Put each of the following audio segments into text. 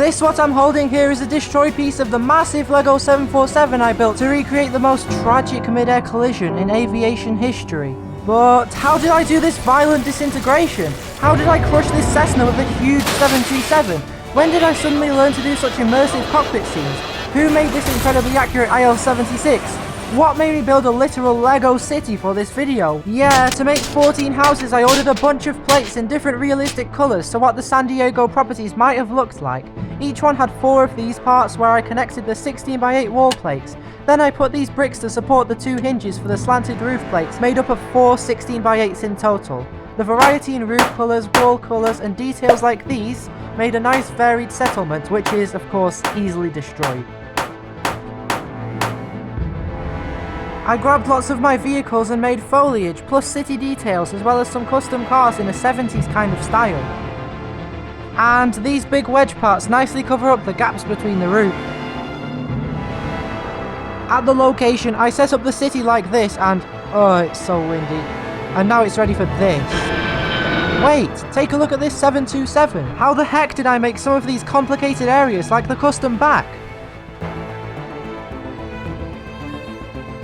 This what I'm holding here is a destroyed piece of the massive Lego 747 I built to recreate the most tragic mid-air collision in aviation history. But how did I do this violent disintegration? How did I crush this Cessna with a huge 737? When did I suddenly learn to do such immersive cockpit scenes? Who made this incredibly accurate IL-76? What made me build a literal Lego city for this video? Yeah, to make 14 houses I ordered a bunch of plates in different realistic colours so what the San Diego properties might have looked like. Each one had 4 of these parts where I connected the 16x8 wall plates. Then I put these bricks to support the 2 hinges for the slanted roof plates, made up of 4 16x8s in total. The variety in roof colours, wall colours and details like these made a nice varied settlement, which is of course easily destroyed. I grabbed lots of my vehicles and made foliage, plus city details, as well as some custom cars in a 70s kind of style. And these big wedge parts nicely cover up the gaps between the roof. At the location, I set up the city like this and... oh, it's so windy. And now it's ready for this. Wait, take a look at this 727. How the heck did I make some of these complicated areas like the custom back?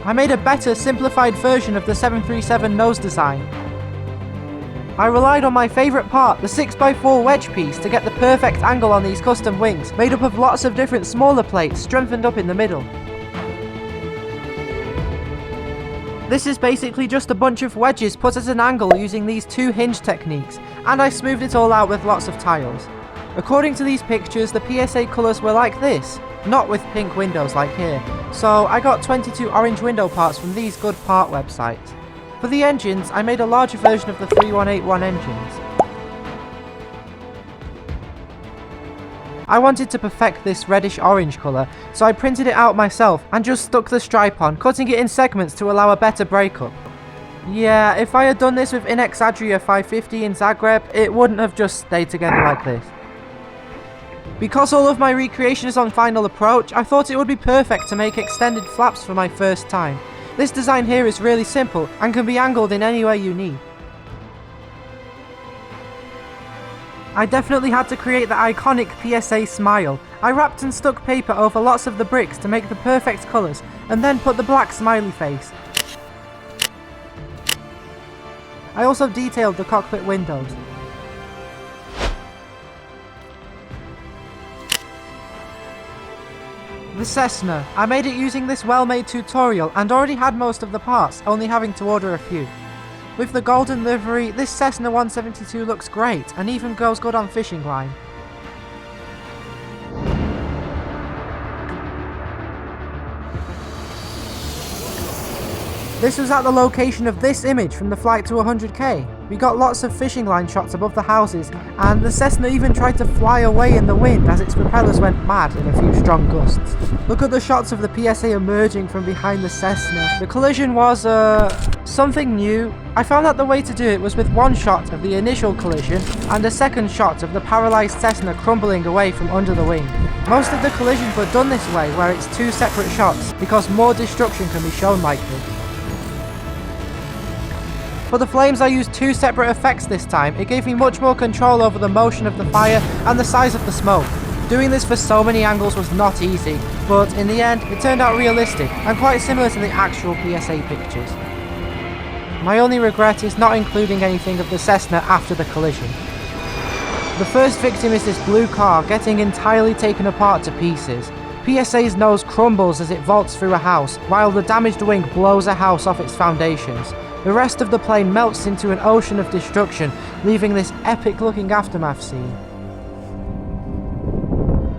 I made a better, simplified version of the 737 nose design. I relied on my favourite part, the 6x4 wedge piece, to get the perfect angle on these custom wings, made up of lots of different smaller plates strengthened up in the middle. This is basically just a bunch of wedges put at an angle using these 2 hinge techniques, and I smoothed it all out with lots of tiles. According to these pictures, the PSA colours were like this, not with pink windows like here, so I got 22 orange window parts from these good part websites. For the engines, I made a larger version of the 3181 engines. I wanted to perfect this reddish orange colour, so I printed it out myself and just stuck the stripe on, cutting it in segments to allow a better breakup. Yeah, if I had done this with Inex Adria 550 in Zagreb, it wouldn't have just stayed together like this. Because all of my recreation is on Final Approach, I thought it would be perfect to make extended flaps for my first time. This design here is really simple and can be angled in any way you need. I definitely had to create the iconic PSA smile. I wrapped and stuck paper over lots of the bricks to make the perfect colours, and then put the black smiley face. I also detailed the cockpit windows. The Cessna. I made it using this well-made tutorial and already had most of the parts, only having to order a few. With the golden livery, this Cessna 172 looks great and even goes good on fishing line. This was at the location of this image from the flight to 100k. We got lots of fishing line shots above the houses, and the Cessna even tried to fly away in the wind as its propellers went mad in a few strong gusts. Look at the shots of the PSA emerging from behind the Cessna. The collision was, something new. I found out the way to do it was with one shot of the initial collision and a second shot of the paralysed Cessna crumbling away from under the wing. Most of the collisions were done this way, where it's 2 separate shots, because more destruction can be shown like this. For the flames I used 2 separate effects this time. It gave me much more control over the motion of the fire and the size of the smoke. Doing this for so many angles was not easy, but in the end it turned out realistic and quite similar to the actual PSA pictures. My only regret is not including anything of the Cessna after the collision. The first victim is this blue car getting entirely taken apart to pieces. PSA's nose crumbles as it vaults through a house, while the damaged wing blows a house off its foundations. The rest of the plane melts into an ocean of destruction, leaving this epic looking aftermath scene.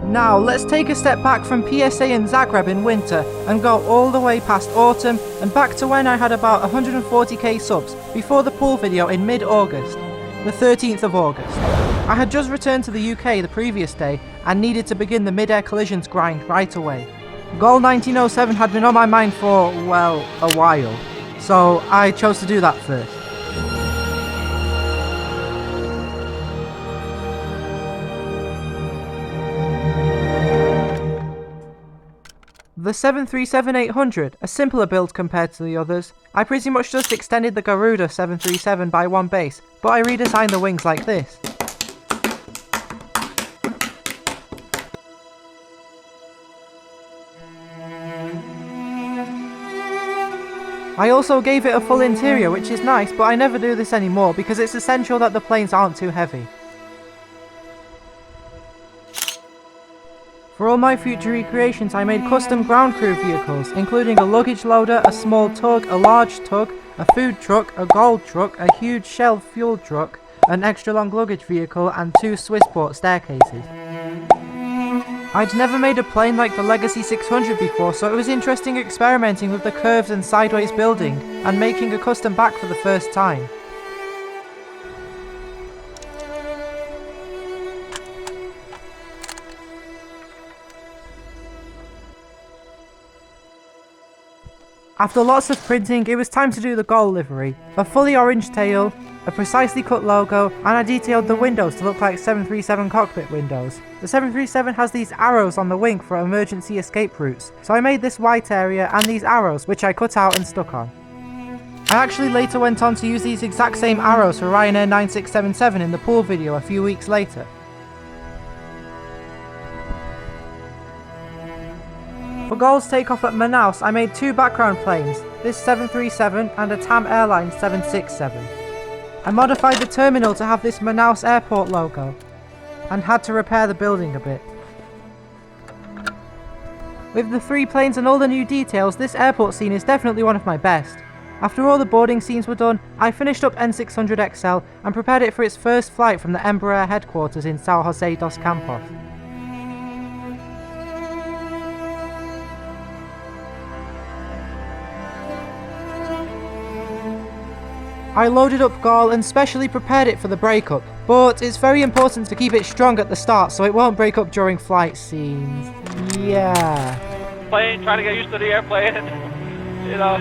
Now let's take a step back from PSA in Zagreb in winter and go all the way past autumn and back to when I had about 140k subs before the pool video in mid-August, the 13th of August. I had just returned to the UK the previous day and needed to begin the mid-air collisions grind right away. Goal 1907 had been on my mind for, well, a while. So I chose to do that first. The 737-800, a simpler build compared to the others. I pretty much just extended the Garuda 737 by 1 base, but I redesigned the wings like this. I also gave it a full interior, which is nice, but I never do this anymore because it's essential that the planes aren't too heavy. For all my future recreations, I made custom ground crew vehicles, including a luggage loader, a small tug, a large tug, a food truck, a gold truck, a huge Shell fuel truck, an extra long luggage vehicle, and 2 Swissport staircases. I'd never made a plane like the Legacy 600 before, so it was interesting experimenting with the curves and sideways building, and making a custom back for the first time. After lots of printing, it was time to do the gold livery. A fully orange tail, a precisely cut logo, and I detailed the windows to look like 737 cockpit windows. The 737 has these arrows on the wing for emergency escape routes, so I made this white area and these arrows, which I cut out and stuck on. I actually later went on to use these exact same arrows for Ryanair 9677 in the pool video a few weeks later. For Gold's takeoff at Manaus, I made 2 background planes, this 737 and a TAM Airlines 767. I modified the terminal to have this Manaus airport logo, and had to repair the building a bit. With the 3 planes and all the new details, this airport scene is definitely one of my best. After all the boarding scenes were done, I finished up N600XL and prepared it for its first flight from the Embraer headquarters in São José dos Campos. I loaded up gall and specially prepared it for the breakup, but it's very important to keep it strong at the start so it won't break up during flight scenes. Yeah. Plane, trying to get used to the airplane, you know,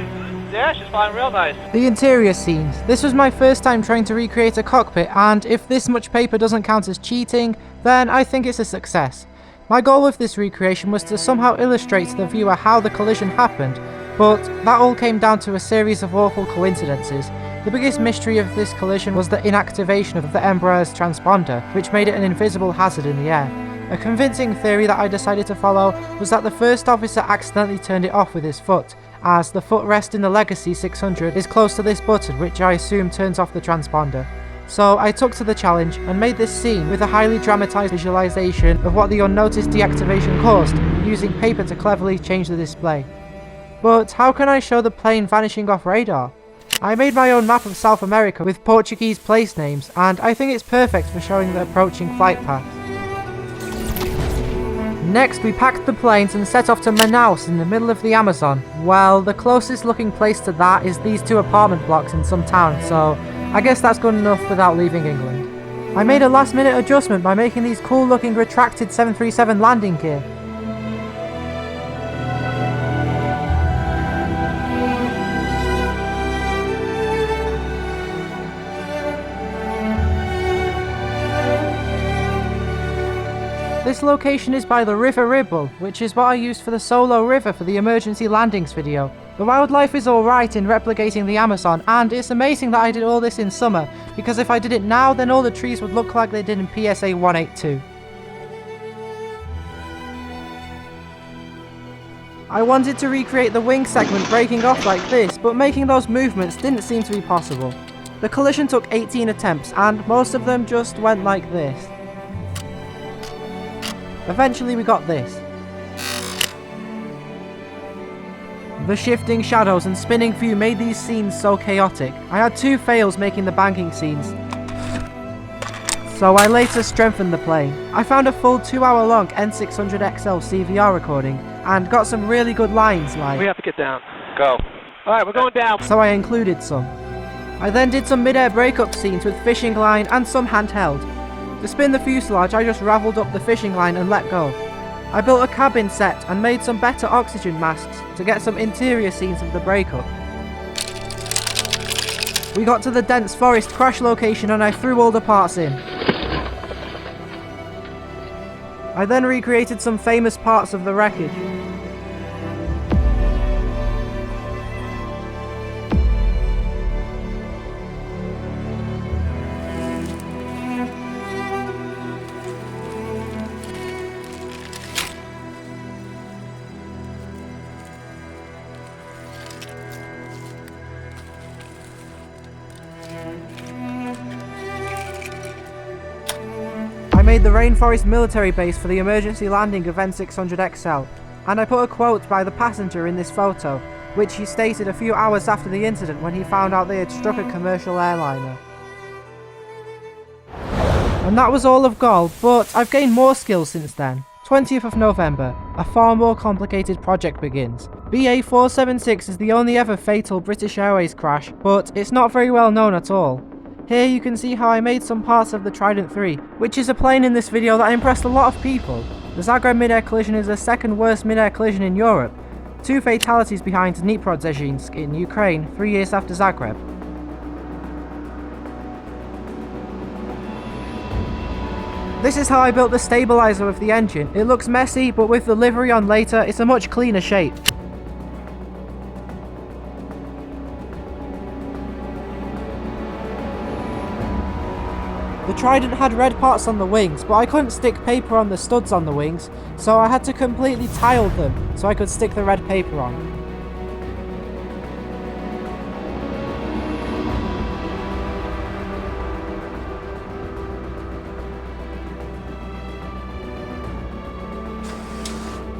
yeah, she's flying real nice. The interior scenes. This was my first time trying to recreate a cockpit, and if this much paper doesn't count as cheating, then I think it's a success. My goal with this recreation was to somehow illustrate to the viewer how the collision happened, but that all came down to a series of awful coincidences. The biggest mystery of this collision was the inactivation of the Embraer's transponder, which made it an invisible hazard in the air. A convincing theory that I decided to follow was that the first officer accidentally turned it off with his foot, as the footrest in the Legacy 600 is close to this button, which I assume turns off the transponder. So I took to the challenge and made this scene with a highly dramatised visualisation of what the unnoticed deactivation caused, using paper to cleverly change the display. But how can I show the plane vanishing off radar? I made my own map of South America with Portuguese place names, and I think it's perfect for showing the approaching flight path. Next, we packed the planes and set off to Manaus in the middle of the Amazon. Well, the closest looking place to that is these 2 apartment blocks in some town, so I guess that's good enough without leaving England. I made a last minute adjustment by making these cool looking retracted 737 landing gear. This location is by the River Ribble, which is what I used for the solo river for the emergency landings video. The wildlife is alright in replicating the Amazon, and it's amazing that I did all this in summer, because if I did it now then all the trees would look like they did in PSA 182. I wanted to recreate the wing segment breaking off like this, but making those movements didn't seem to be possible. The collision took 18 attempts, and most of them just went like this. Eventually we got this. The shifting shadows and spinning view made these scenes so chaotic. I had 2 fails making the banking scenes, so I later strengthened the plane. I found a full 2-hour long N600XL CVR recording and got some really good lines like, "We have to get down." Go. Alright, we're going down. So I included some. I then did some mid-air breakup scenes with fishing line and some handheld. To spin the fuselage, I just ravelled up the fishing line and let go. I built a cabin set and made some better oxygen masks to get some interior scenes of the breakup. We got to the dense forest crash location and I threw all the parts in. I then recreated some famous parts of the wreckage. made the Rainforest military base for the emergency landing of N600XL, and I put a quote by the passenger in this photo, which he stated a few hours after the incident when he found out they had struck a commercial airliner. And that was all of gold, but I've gained more skills since then. 20th of November, a far more complicated project begins. BA 476 is the only ever fatal British Airways crash, but it's not very well known at all. Here you can see how I made some parts of the Trident 3, which is a plane in this video that impressed a lot of people. The Zagreb mid-air collision is the second worst mid-air collision in Europe. 2 fatalities behind Dnipro in Ukraine 3 years after Zagreb. This is how I built the stabilizer of the engine. It looks messy, but with the livery on later, it's a much cleaner shape. The Trident had red parts on the wings, but I couldn't stick paper on the studs on the wings, so I had to completely tile them so I could stick the red paper on.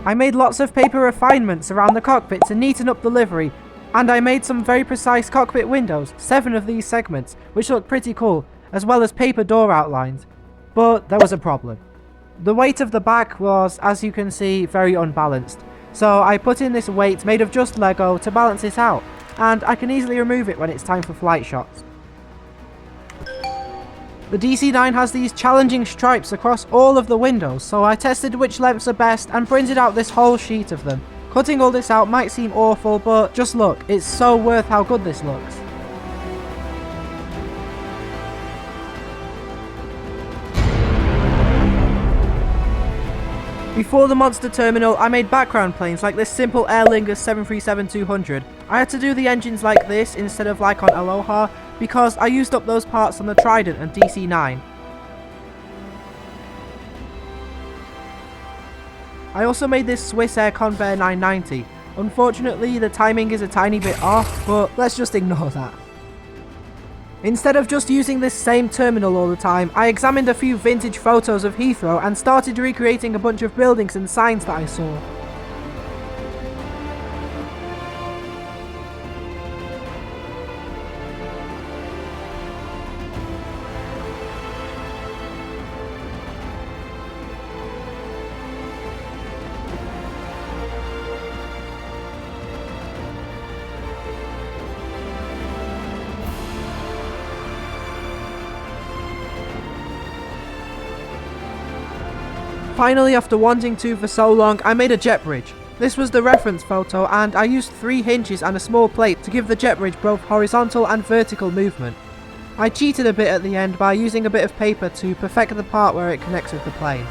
I made lots of paper refinements around the cockpit to neaten up the livery, and I made some very precise cockpit windows, 7 of these segments, which look pretty cool, as well as paper door outlines. But there was a problem. The weight of the back was, as you can see, very unbalanced, so I put in this weight made of just Lego to balance it out, and I can easily remove it when it's time for flight shots. The DC-9 has these challenging stripes across all of the windows, so I tested which lengths are best and printed out this whole sheet of them. Cutting all this out might seem awful, but just look, it's so worth how good this looks. Before the monster terminal, I made background planes like this simple Aer Lingus 737-200. I had to do the engines like this instead of like on Aloha, because I used up those parts on the Trident and DC-9. I also made this Swiss Air Convair 990. Unfortunately, the timing is a tiny bit off, but let's just ignore that. Instead of just using this same terminal all the time, I examined a few vintage photos of Heathrow and started recreating a bunch of buildings and signs that I saw. Finally, after wanting to for so long, I made a jet bridge. This was the reference photo, and I used 3 hinges and a small plate to give the jet bridge both horizontal and vertical movement. I cheated a bit at the end by using a bit of paper to perfect the part where it connects with the plane.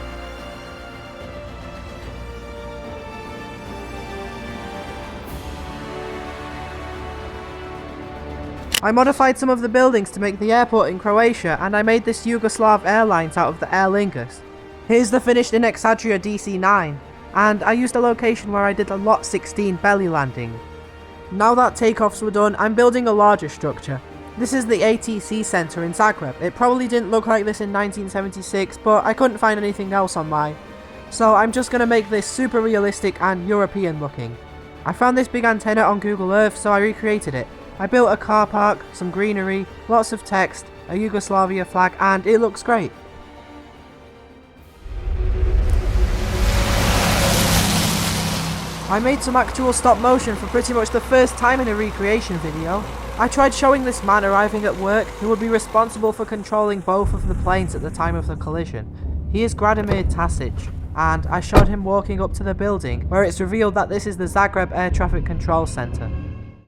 I modified some of the buildings to make the airport in Croatia, and I made this Yugoslav Airlines out of the Aer Lingus. Here's the finished Inexadria DC-9, and I used a location where I did a Lot 16 belly landing. Now that takeoffs were done, I'm building a larger structure. This is the ATC Centre in Zagreb. It probably didn't look like this in 1976, but I couldn't find anything else on mine. So I'm just going to make this super realistic and European looking. I found this big antenna on Google Earth, so I recreated it. I built a car park, some greenery, lots of text, a Yugoslavia flag, and it looks great. I made some actual stop motion for pretty much the first time in a recreation video. I tried showing this man arriving at work who would be responsible for controlling both of the planes at the time of the collision. He is Gradimir Tasic, and I showed him walking up to the building where it's revealed that this is the Zagreb Air Traffic Control Centre.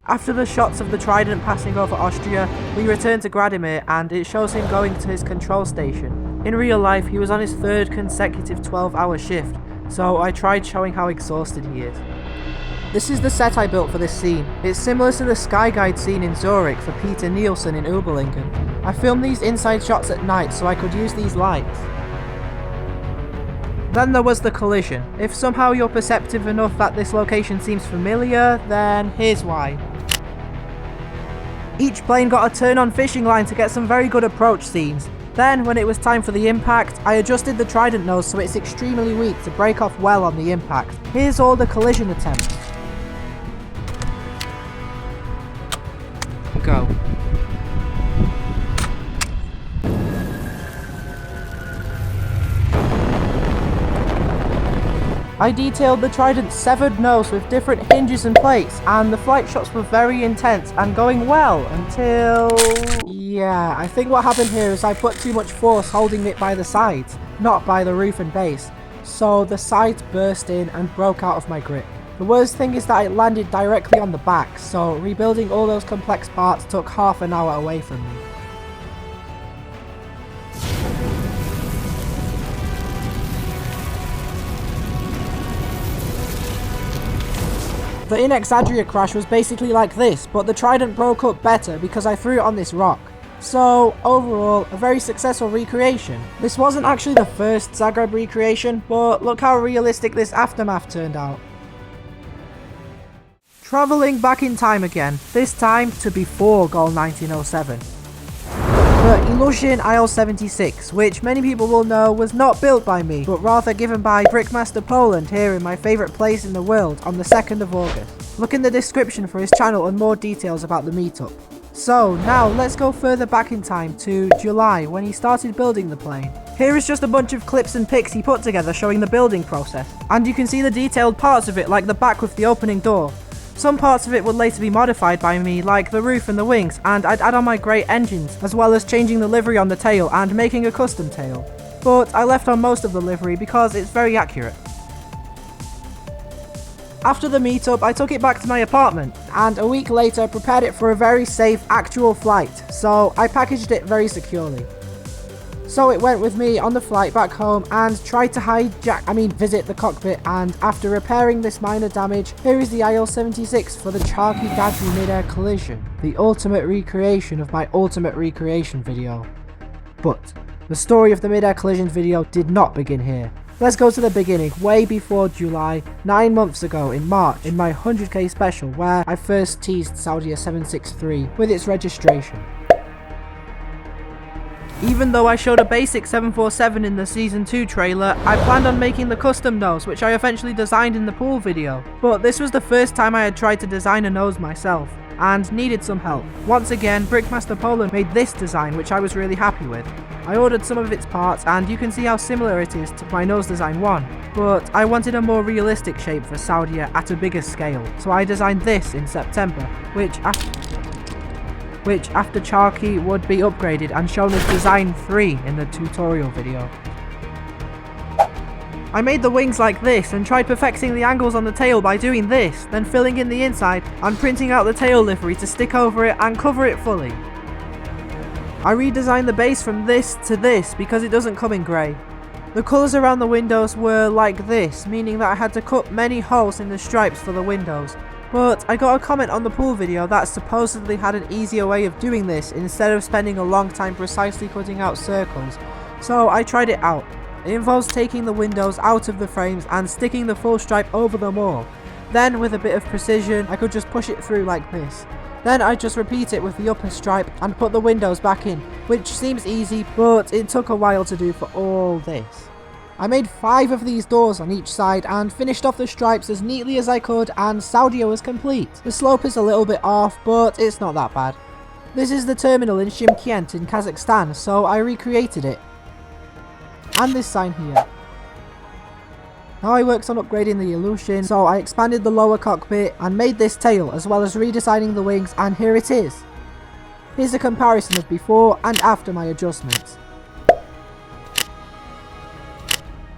After the shots of the Trident passing over Austria, we return to Gradimir and it shows him going to his control station. In real life, he was on his 3rd consecutive 12-hour shift, so I tried showing how exhausted he is. This is the set I built for this scene. It's similar to the Skyguide scene in Zurich for Peter Nielsen in Uberlingen. I filmed these inside shots at night so I could use these lights. Then there was the collision. If somehow you're perceptive enough that this location seems familiar, then here's why. Each plane got a turn-on fishing line to get some very good approach scenes. Then, when it was time for the impact, I adjusted the Trident nose so it's extremely weak to break off well on the impact. Here's all the collision attempts. Go. I detailed the Trident's severed nose with different hinges and plates, and the flight shots were very intense and going well until... yeah, I think what happened here is I put too much force holding it by the sides, not by the roof and base, so the sides burst in and broke out of my grip. The worst thing is that it landed directly on the back, so rebuilding all those complex parts took half an hour away from me. The in-Zagreb crash was basically like this, but the Trident broke up better because I threw it on this rock. So, overall, a very successful recreation. This wasn't actually the first Zagreb recreation, but look how realistic this aftermath turned out. Travelling back in time again, this time to before Goal 1907. The Illusion IL-76, which many people will know was not built by me, but rather given by Brickmaster Poland here in my favourite place in the world on the 2nd of August. Look in the description for his channel and more details about the meetup. So now let's go further back in time to July when he started building the plane. Here is just a bunch of clips and pics he put together showing the building process, and you can see the detailed parts of it like the back with the opening door. Some parts of it would later be modified by me, like the roof and the wings, and I'd add on my great engines, as well as changing the livery on the tail and making a custom tail. But I left on most of the livery because it's very accurate. After the meetup, I took it back to my apartment, and a week later prepared it for a very safe actual flight, so I packaged it very securely. So it went with me on the flight back home and tried to visit the cockpit, and after repairing this minor damage, here is the IL-76 for the Charkhi Dadri mid-air collision, the ultimate recreation of my ultimate recreation video. But the story of the mid-air collision video did not begin here. Let's go to the beginning, way before July, 9 months ago in March, in my 100k special where I first teased Saudia 763 with its registration. Even though I showed a basic 747 in the Season 2 trailer, I planned on making the custom nose, which I eventually designed in the pool video. But this was the first time I had tried to design a nose myself, and needed some help. Once again, Brickmaster Poland made this design, which I was really happy with. I ordered some of its parts, and you can see how similar it is to my nose design 1. But I wanted a more realistic shape for Saudia at a bigger scale, so I designed this in September, which after Charkhi would be upgraded and shown as Design 3 in the tutorial video. I made the wings like this and tried perfecting the angles on the tail by doing this, then filling in the inside and printing out the tail livery to stick over it and cover it fully. I redesigned the base from this to this because it doesn't come in grey. The colours around the windows were like this, meaning that I had to cut many holes in the stripes for the windows. But I got a comment on the pool video that supposedly had an easier way of doing this instead of spending a long time precisely cutting out circles, so I tried it out. It involves taking the windows out of the frames and sticking the full stripe over them all. Then with a bit of precision I could just push it through like this. Then I just repeat it with the upper stripe and put the windows back in, which seems easy, but it took a while to do for all this. I made 5 of these doors on each side and finished off the stripes as neatly as I could, and Saudia was complete. The slope is a little bit off, but it's not that bad. This is the terminal in Shymkent in Kazakhstan, so I recreated it. And this sign here. Now I worked on upgrading the Illusion, so I expanded the lower cockpit and made this tail, as well as redesigning the wings, and here it is. Here's a comparison of before and after my adjustments.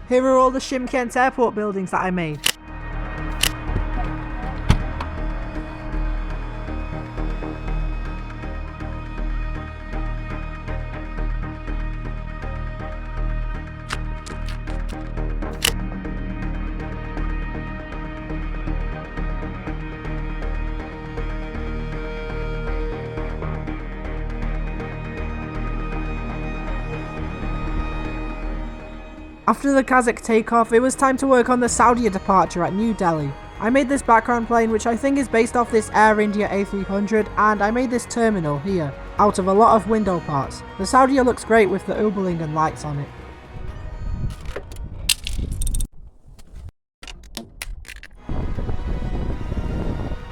Here are all the Shymkent airport buildings that I made. After the Kazakh takeoff, it was time to work on the Saudia departure at New Delhi. I made this background plane, which I think is based off this Air India A300, and I made this terminal here. out of a lot of window parts. The Saudia looks great with the Oberlingen lights on it.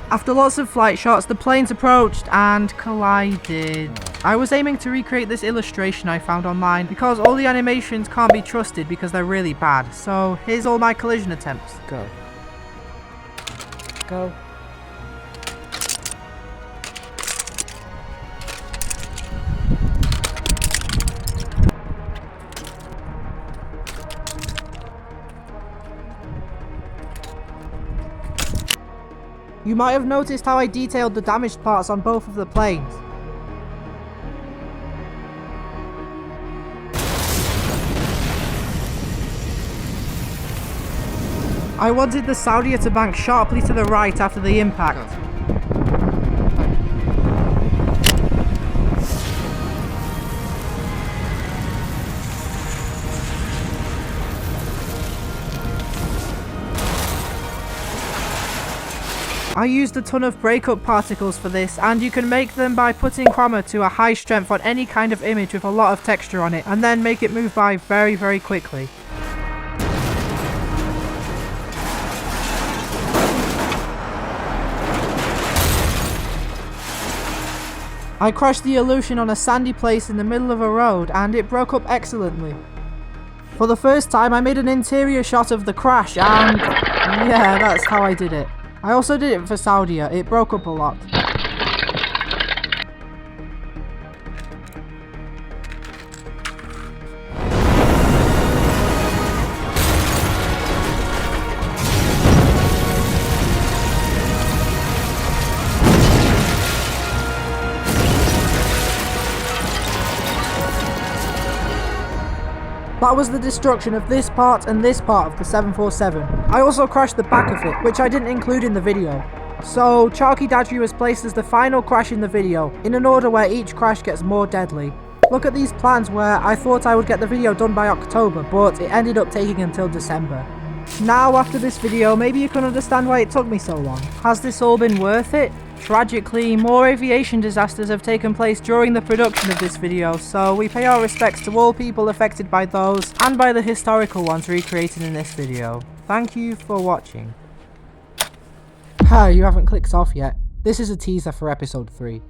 After lots of flight shots, the planes approached and collided. I was aiming to recreate this illustration I found online because all the animations can't be trusted because they're really bad. So here's all my collision attempts. Go. Go. You might have noticed how I detailed the damaged parts on both of the planes. I wanted the Saudia to bank sharply to the right after the impact. I used a ton of breakup particles for this, and you can make them by putting chroma to a high strength on any kind of image with a lot of texture on it, and then make it move by very, very quickly. I crashed the Illusion on a sandy place in the middle of a road, and it broke up excellently. For the first time, I made an interior shot of the crash, and yeah, that's how I did it. I also did it for Saudia. It broke up a lot. That was the destruction of this part and this part of the 747. I also crashed the back of it, which I didn't include in the video. So, Charkhi Dadri was placed as the final crash in the video, in an order where each crash gets more deadly. Look at these plans where I thought I would get the video done by October, but it ended up taking until December. Now, after this video, maybe you can understand why it took me so long. Has this all been worth it? Tragically, more aviation disasters have taken place during the production of this video, so we pay our respects to all people affected by those, and by the historical ones recreated in this video. Thank you for watching. You haven't clicked off yet. This is a teaser for episode 3.